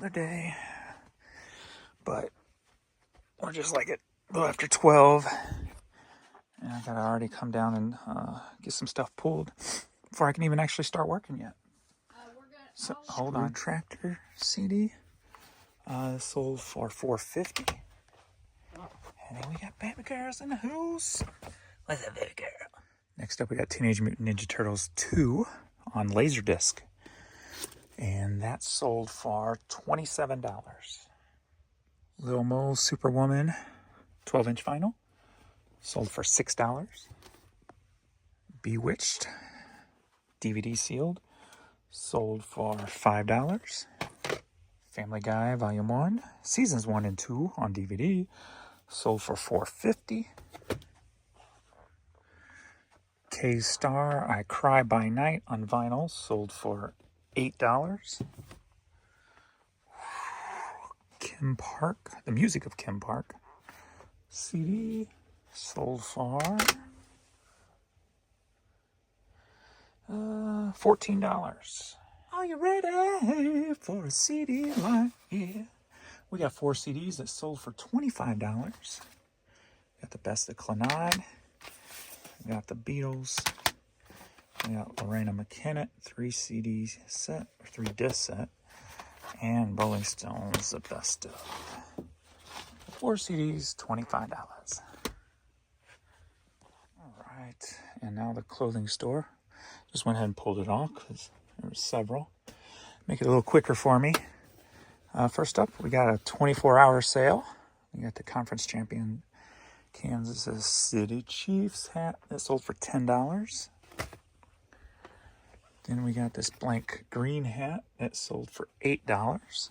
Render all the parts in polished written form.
another day. But we're just like a little after 12. And I gotta already come down and get some stuff pulled before I can even actually start working yet. So hold on. Tractor CD. Sold for $4.50. And then we got baby girls in the house. What's up, baby girl? Next up, we got Teenage Mutant Ninja Turtles 2 on Laserdisc. And that sold for $27. Little Mo Superwoman 12-inch vinyl sold for $6. Bewitched DVD sealed sold for $5. Family Guy Volume 1, Seasons 1 and 2 on DVD sold for $4.50. K-Star I Cry by Night on vinyl sold for $8. Kim Park, The Music of Kim Park CD sold for $14. Are you ready for a CD like yeah? We got 4 CDs that sold for $25. Got the Best of Clannad. We got the Beatles. We got Lorena McKennitt 3 CD set or 3 disc set, and Rolling Stones The Best of. 4 CDs, $25. All right, and now the clothing store. Just went ahead and pulled it off because there were several. Make it a little quicker for me. First up, we got a 24-hour sale. We got the Conference Champion Kansas City Chiefs hat that sold for $10. Then we got this blank green hat that sold for $8.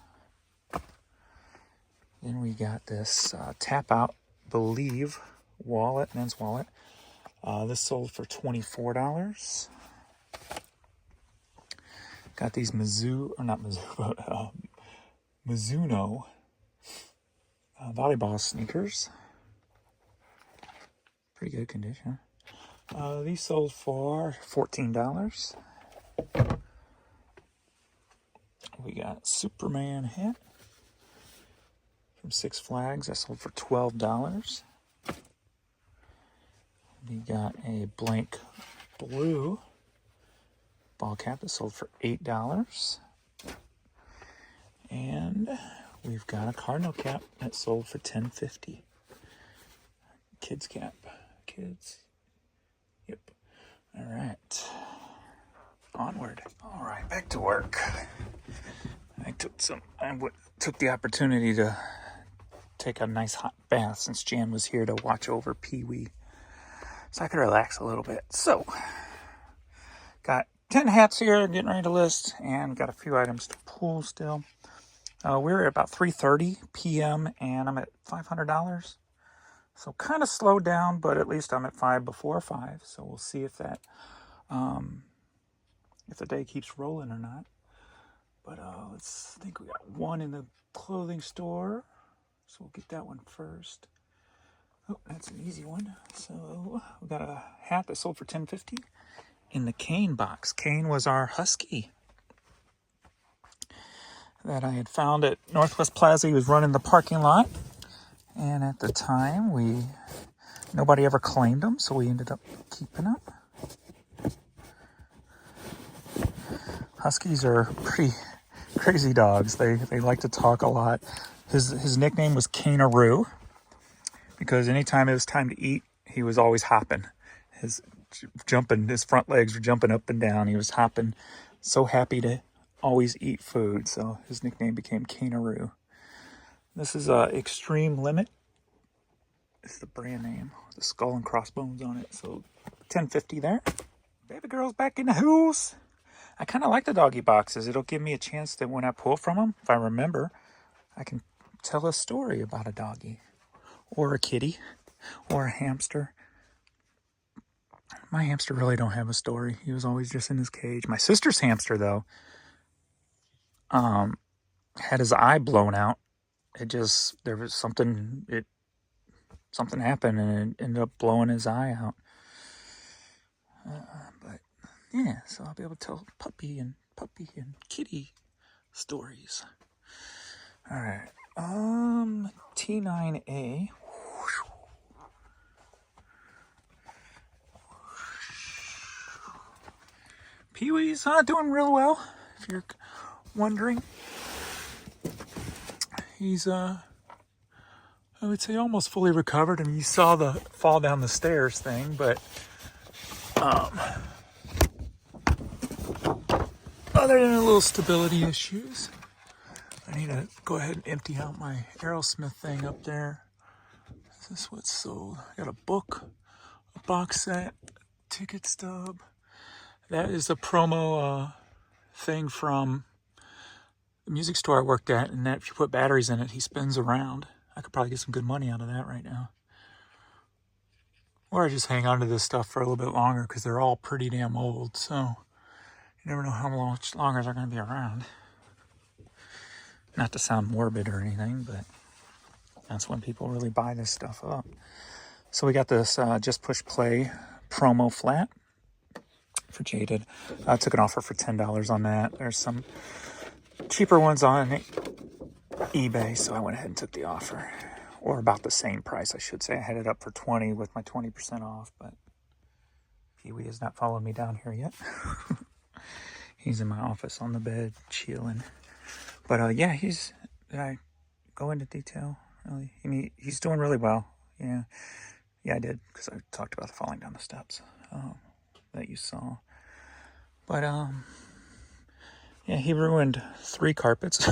Then we got this Tap Out Believe wallet, men's wallet. This sold for $24. Got these Mizuno volleyball sneakers. Pretty good condition. These sold for $14. We got Superman hat from Six Flags that sold for $12. We got a blank blue ball cap that sold for $8. And we've got a Cardinal cap that sold for $10.50. Kids cap. Kids. Yep. All right. Onward. All right, back to work. I took the opportunity to take a nice hot bath since Jan was here to watch over Pee-wee, so I could relax a little bit. So, got 10 hats here, getting ready to list, and got a few items to pull still. We're at about 3:30 p.m. and I'm at $500. So kind of slowed down, but at least I'm at 5 before 5. So we'll see if that, if the day keeps rolling or not. But let's think we got one in the clothing store. So we'll get that one first. Oh, that's an easy one. So we got a hat that sold for $10.50 in the Kane box. Kane was our husky that I had found at Northwest Plaza. He was running the parking lot. And at the time, nobody ever claimed him, so we ended up keeping him. Huskies are pretty crazy dogs. They like to talk a lot. His nickname was Cane-a-Roo because anytime it was time to eat, he was always hopping. His front legs were jumping up and down. He was hopping, so happy to always eat food. So his nickname became Cane-a-Roo. This is Extreme Limit. It's the brand name. The skull and crossbones on it. So $10.50 there. Baby girl's back in the house. I kind of like the doggy boxes. It'll give me a chance that when I pull from them, if I remember, I can tell a story about a doggy or a kitty or a hamster. My hamster really don't have a story. He was always just in his cage. My sister's hamster, though, had his eye blown out. There was something happened and it ended up blowing his eye out. But yeah, so I'll be able to tell puppy and kitty stories. All right. T9A. Pee-wee's doing real well, if you're wondering. He's, I would say almost fully recovered. I mean, you saw the fall down the stairs thing, but other than a little stability issues, I need to go ahead and empty out my Aerosmith thing up there. This is what's sold. I got a book, a box set, ticket stub. That is a promo thing from the music store I worked at, and that if you put batteries in it, he spins around. I could probably get some good money out of that right now. Or I just hang on to this stuff for a little bit longer because they're all pretty damn old, so you never know how much longer they're going to be around. Not to sound morbid or anything, but that's when people really buy this stuff up. So we got this Just Push Play promo flat for Jaded. I took an offer for $10 on that. There's some cheaper ones on eBay, so I went ahead and took the offer. Or about the same price, I should say. I had it up for $20 with my 20% off, but Pee-wee has not followed me down here yet. He's in my office on the bed, chilling. But yeah, did I go into detail? Really? I mean, he's doing really well. Yeah, I did, because I talked about the falling down the steps that you saw. But yeah, he ruined 3 carpets,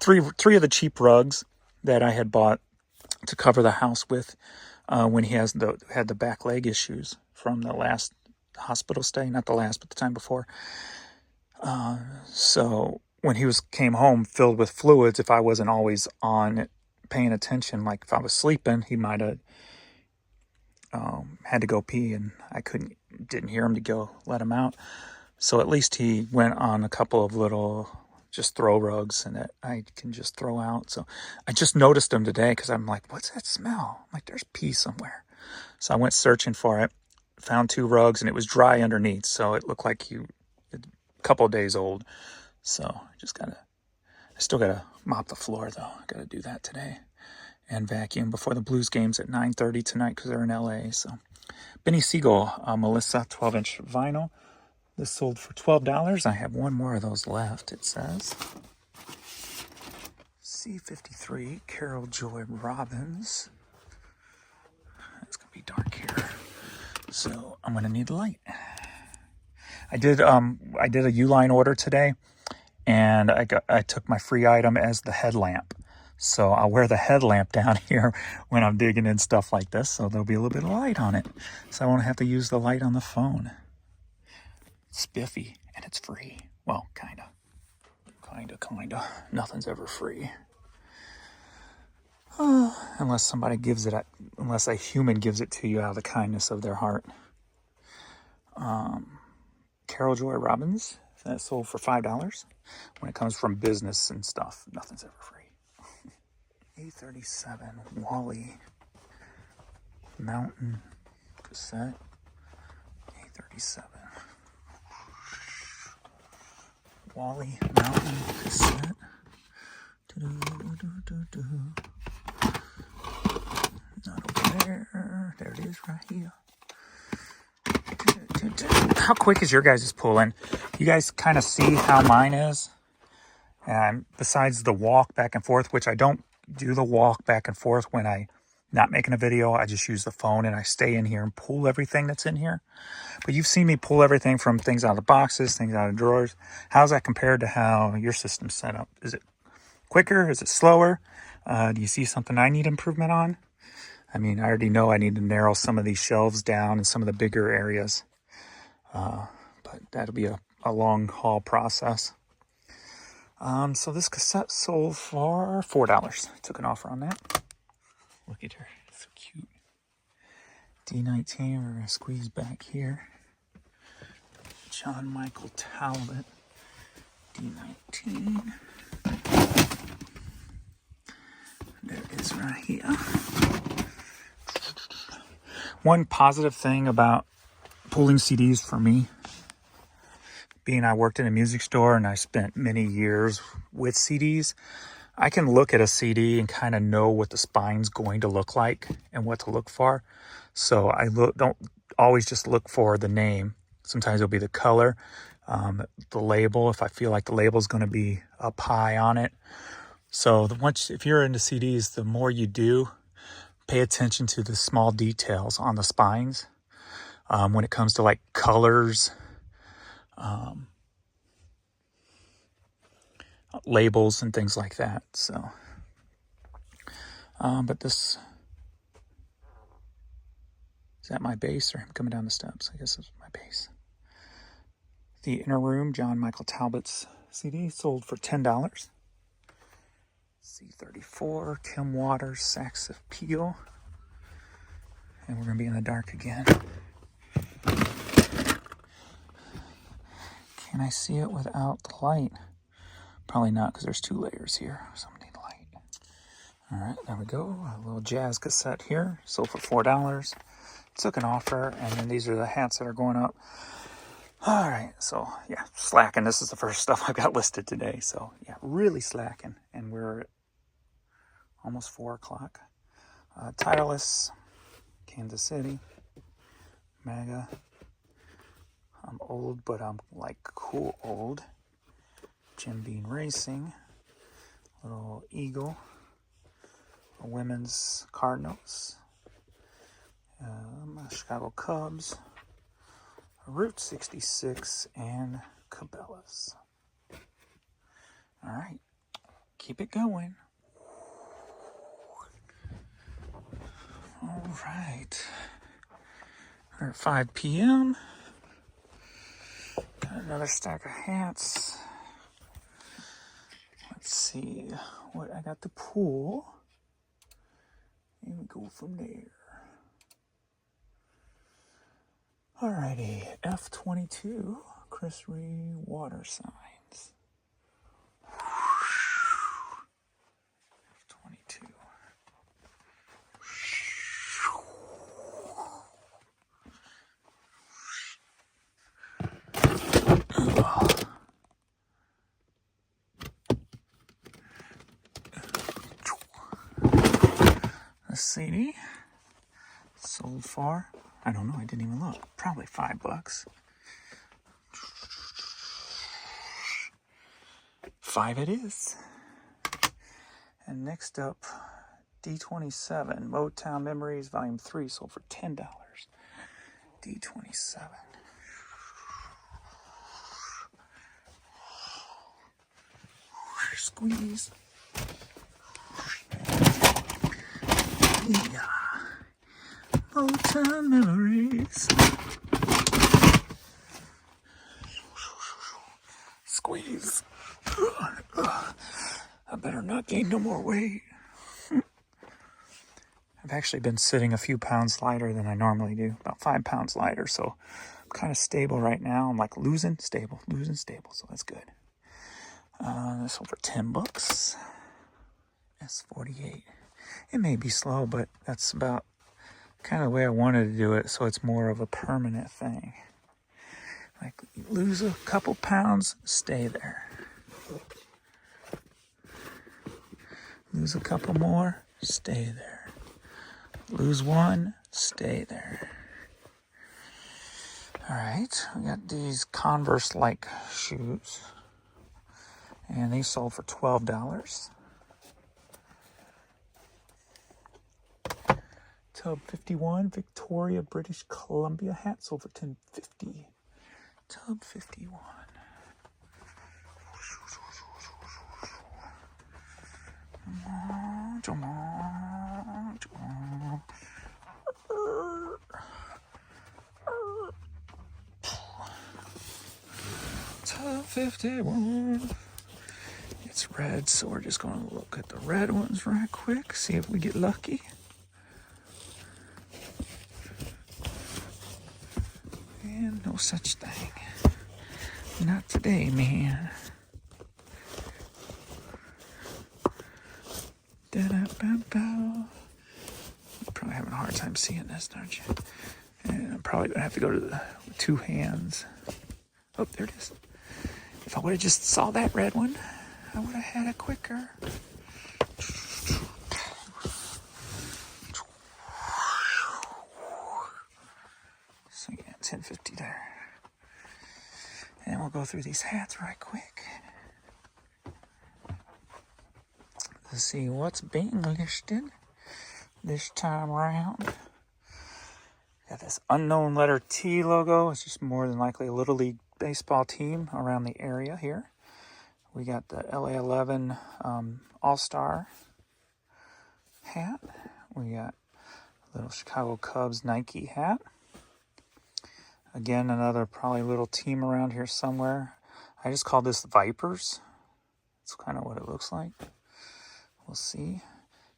three of the cheap rugs that I had bought to cover the house with when he had the back leg issues from the last hospital stay, not the last, but the time before. So when he came home filled with fluids, if I wasn't always on paying attention, like if I was sleeping, he might have had to go pee, and I didn't hear him to go let him out. So at least he went on a couple of little just throw rugs and that I can just throw out. So I just noticed them today because I'm like, what's that smell? I'm like, there's pee somewhere. So I went searching for it, found 2 rugs, and it was dry underneath. So it looked like a couple of days old. So I still gotta mop the floor though. I gotta do that today and vacuum before the Blues game's at 9:30 tonight because they're in LA. So Benny Siegel, Melissa 12-inch vinyl. This sold for $12. I have one more of those left, it says. C53, Carol Joy Robbins. It's going to be dark here. So I'm going to need light. I did a Uline order today, and I took my free item as the headlamp. So I'll wear the headlamp down here when I'm digging in stuff like this, so there'll be a little bit of light on it. So I won't have to use the light on the phone. Spiffy, and it's free. Well, kinda. Nothing's ever free. Unless a human gives it to you out of the kindness of their heart. Carol Joy Robbins, that sold for $5. When it comes from business and stuff, nothing's ever free. A37 Wally Mountain cassette. A37 Wally Mountain cassette. Not over there. There it is right here. How quick is your guys' pulling? You guys kind of see how mine is? And besides the walk back and forth, which I don't do the walk back and forth when I'm not making a video, I just use the phone and I stay in here and pull everything that's in here. But you've seen me pull everything from things out of the boxes, things out of drawers. How's that compared to how your system's set up? Is it quicker? Is it slower? Do you see something I need improvement on? I mean, I already know I need to narrow some of these shelves down in some of the bigger areas. But that'll be a long haul process. So this cassette sold for $4. Took an offer on that. Look at her. So cute. D19, we're going to squeeze back here. John Michael Talbot. D19. There it is right here. One positive thing about pulling CDs for me, being I worked in a music store and I spent many years with CDs, I can look at a CD and kind of know what the spine's going to look like and what to look for. So I don't always just look for the name. Sometimes it'll be the color, the label, if I feel like the label's going to be up high on it. So if you're into CDs, the more you do, pay attention to the small details on the spines. When it comes to like colors, labels and things like that. So, but this, is that my bass or I'm coming down the steps? I guess it's my bass. The Inner Room, John Michael Talbot's CD, sold for $10. C34, Tim Waters, Sax of Peel. And we're going to be in the dark again. Can I see it without the light? Probably not, because there's 2 layers here, so I need light. All right, there we go. A little jazz cassette here, sold for $4. Took an offer, and then these are the hats that are going up. All right, so yeah, slacking. This is the first stuff I've got listed today, so yeah, really slacking. And we're at almost 4 o'clock. Tireless, Kansas City, Mega. I'm old, but I'm like cool old. Jim Beam Racing, little Eagle, a women's Cardinals, Chicago Cubs, Route 66, and Cabela's. All right, keep it going. All right, we're at 5 p.m. Got another stack of hats. Let's see what I got to pull. And we go from there. Alrighty, F22, Chris Ree water signs. F22. The CD sold for, I don't know, I didn't even look, probably $5. 5 it is. And next up, D27, Motown Memories, Volume 3, sold for $10. D27. Squeeze. Yeah. Motown Memories. Squeeze. I better not gain no more weight. I've actually been sitting a few pounds lighter than I normally do, about 5 pounds lighter, so I'm kind of stable right now. I'm like losing stable, so that's good. This one for $10. S48. It may be slow, but that's about kind of the way I wanted to do it, so it's more of a permanent thing. Like, lose a couple pounds, stay there. Lose a couple more, stay there. Lose one, stay there. All right, we got these Converse-like shoes, and these sold for $12. Tub 51, Victoria, British Columbia hat, sold for $10.50. Tub 51. Tub 51. It's red, so we're just going to look at the red ones right quick, see if we get lucky. And no such thing. Not today, man. Da-da-ba-ba. You're probably having a hard time seeing this, aren't you? And I'm probably going to have to go to the 2 hands. Oh, there it is. If I would have just saw that red one, I would have had it quicker. go through these hats right quick. Let's see what's being listed this time around. Got this unknown letter T logo. It's just more than likely a Little League baseball team around the area here. We got the LA11 All-Star hat. We got a little Chicago Cubs Nike hat. Again, another probably little team around here somewhere. I just call this Vipers. That's kind of what it looks like. We'll see.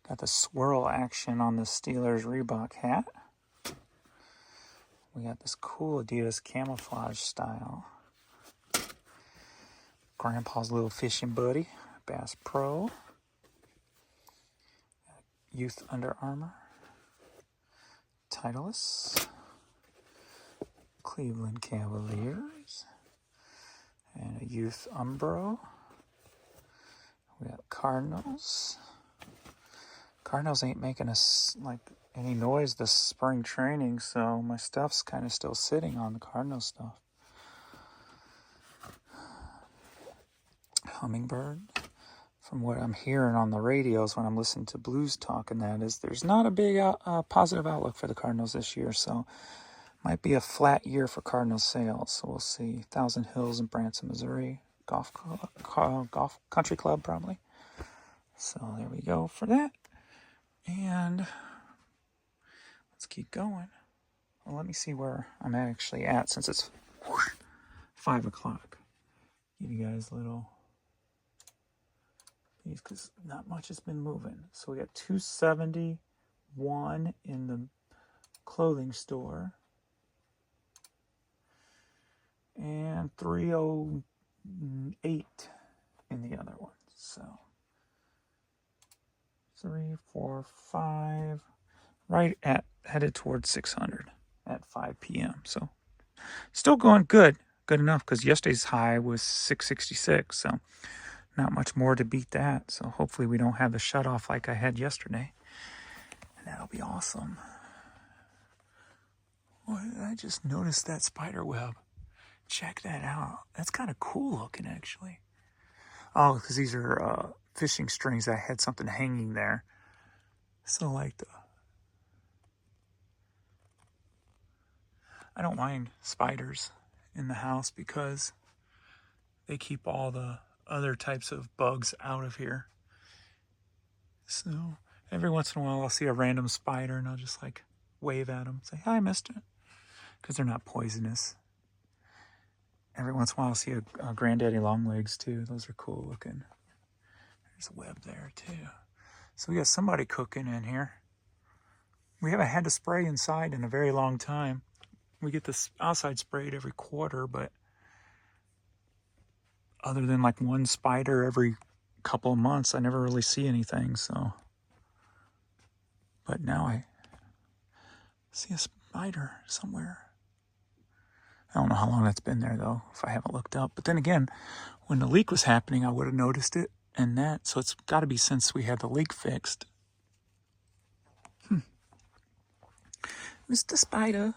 Got the swirl action on the Steelers Reebok hat. We got this cool Adidas camouflage style. Grandpa's little fishing buddy, Bass Pro. Youth Under Armour. Titleist. Cleveland Cavaliers. And a Youth Umbro. We got Cardinals. Cardinals ain't making us like any noise this spring training, so my stuff's kind of still sitting on the Cardinal stuff. Hummingbird. From what I'm hearing on the radios when I'm listening to Blues Talk, and that is there's not a big positive outlook for the Cardinals this year, so might be a flat year for Cardinals sales. So we'll see. Thousand Hills in Branson, Missouri. Golf Country Club, probably. So there we go for that. And let's keep going. Well, let me see where I'm actually at since it's 5 o'clock. Give you guys a little piece because not much has been moving. So we got 271 in the clothing store and 308 in the other one. So 3, 4, 5, right at headed towards 600 at 5 p.m. So still going good enough because yesterday's high was 666. So not much more to beat that. So hopefully we don't have the shut off like I had yesterday. And that'll be awesome. Well, I just noticed that spider web. Check that out. That's kind of cool looking, actually. Oh, because these are fishing strings. I had something hanging there. So like I don't mind spiders in the house because they keep all the other types of bugs out of here. So every once in a while I'll see a random spider and I'll just like wave at them, say, "Hi, mister," because they're not poisonous. Every once in a while I'll see a granddaddy longlegs too. Those are cool looking. There's a web there too. So we got somebody cooking in here. We haven't had to spray inside in a very long time. We get this outside sprayed every quarter, but other than like one spider every couple of months, I never really see anything. So, but now I see a spider somewhere. I don't know how long that's been there though, if I haven't looked up. But then again, when the leak was happening, I would have noticed it and that. So it's got to be since we had the leak fixed. Mr. Spider,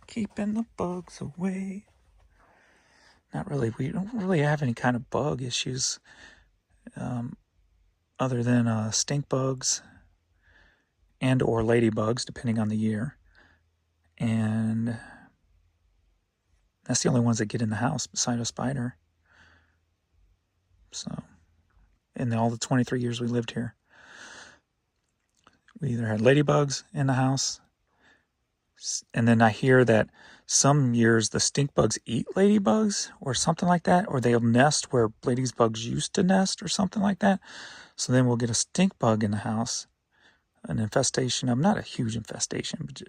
keeping the bugs away. Not really. We don't really have any kind of bug issues other than stink bugs and or ladybugs, depending on the year. And that's the only ones that get in the house beside a spider. So, in all the 23 years we lived here, we either had ladybugs in the house, and then I hear that some years the stink bugs eat ladybugs or something like that, or they'll nest where ladybugs used to nest or something like that. So then we'll get a stink bug in the house, an infestation of, not a huge infestation, but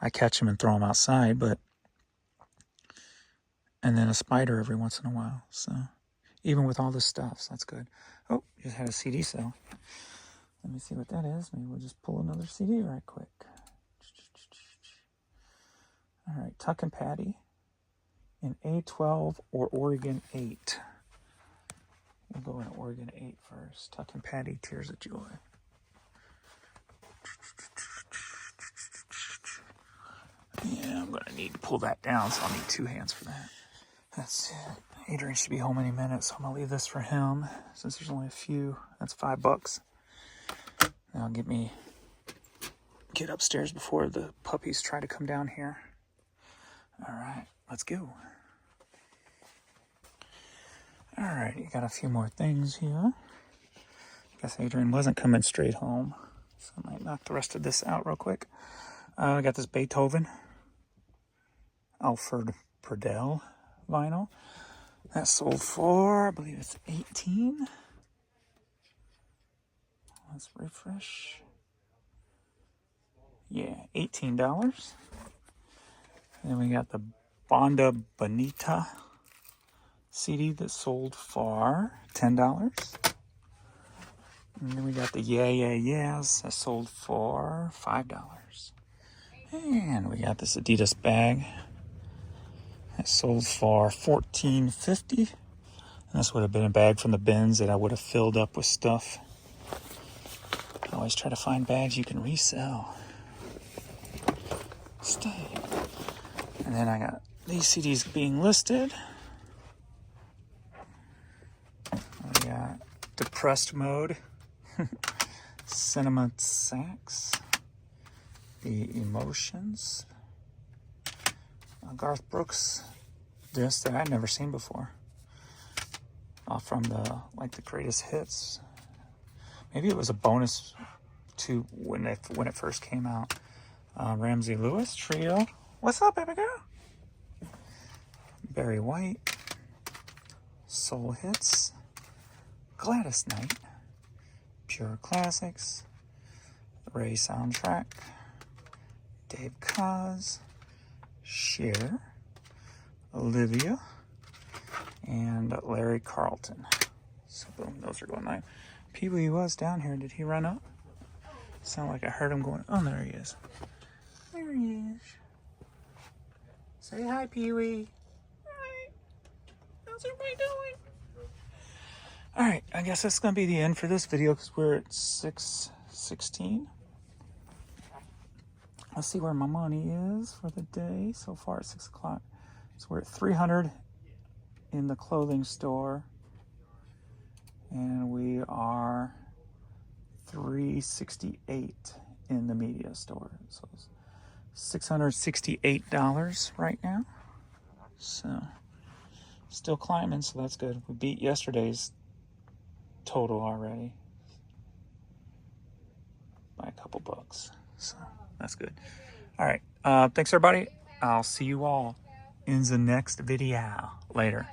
I catch them and throw them outside, and then a spider every once in a while. So even with all this stuff, so that's good. Oh, just had a CD sale. Let me see what that is. Maybe we'll just pull another CD right quick. All right, Tuck and Patty in A12 or Oregon 8. We'll go in Oregon 8 first. Tuck and Patty, Tears of Joy. Yeah, I'm going to need to pull that down, so I'll need 2 hands for that. That's it. Adrian should be home any minute, so I'm gonna leave this for him since there's only a few. That's $5. Now get upstairs before the puppies try to come down here. All right, let's go. All right, you got a few more things here. I guess Adrian wasn't coming straight home, so I might knock the rest of this out real quick. I got this Beethoven Alfred Purdell vinyl. That sold for, I believe it's 18. Let's refresh. Yeah, $18. And then we got the Banda Bonita CD that sold for $10. And then we got the Yeah Yeah Yeahs that sold for $5. And we got this Adidas bag that sold for $14.50. And this would have been a bag from the bins that I would have filled up with stuff. I always try to find bags you can resell. Stay. And then I got these CDs being listed. We got Depressed Mode, Cinema Sax, The Emotions, Garth Brooks disc that I'd never seen before. From the greatest hits. Maybe it was a bonus to when it first came out. Ramsey Lewis Trio. What's up, baby girl? Barry White. Soul Hits. Gladys Knight. Pure Classics. Ray Soundtrack. Dave Koz. Cher. Olivia. And Larry Carlton. So boom, those are going live. Pee Wee was down here. Did he run up? Sound like I heard him going. Oh, there he is. There he is. Say hi, Pee Wee. Hi. How's everybody doing? All right, I guess that's gonna be the end for this video because we're at 6:16. Let's see where my money is for the day. So far, it's 6 o'clock. So we're at 300 in the clothing store, and we are 368 in the media store. So it's $668 right now. So still climbing, so that's good. We beat yesterday's total already by a couple bucks, so that's good. All right, thanks everybody. I'll see you all in the next video later.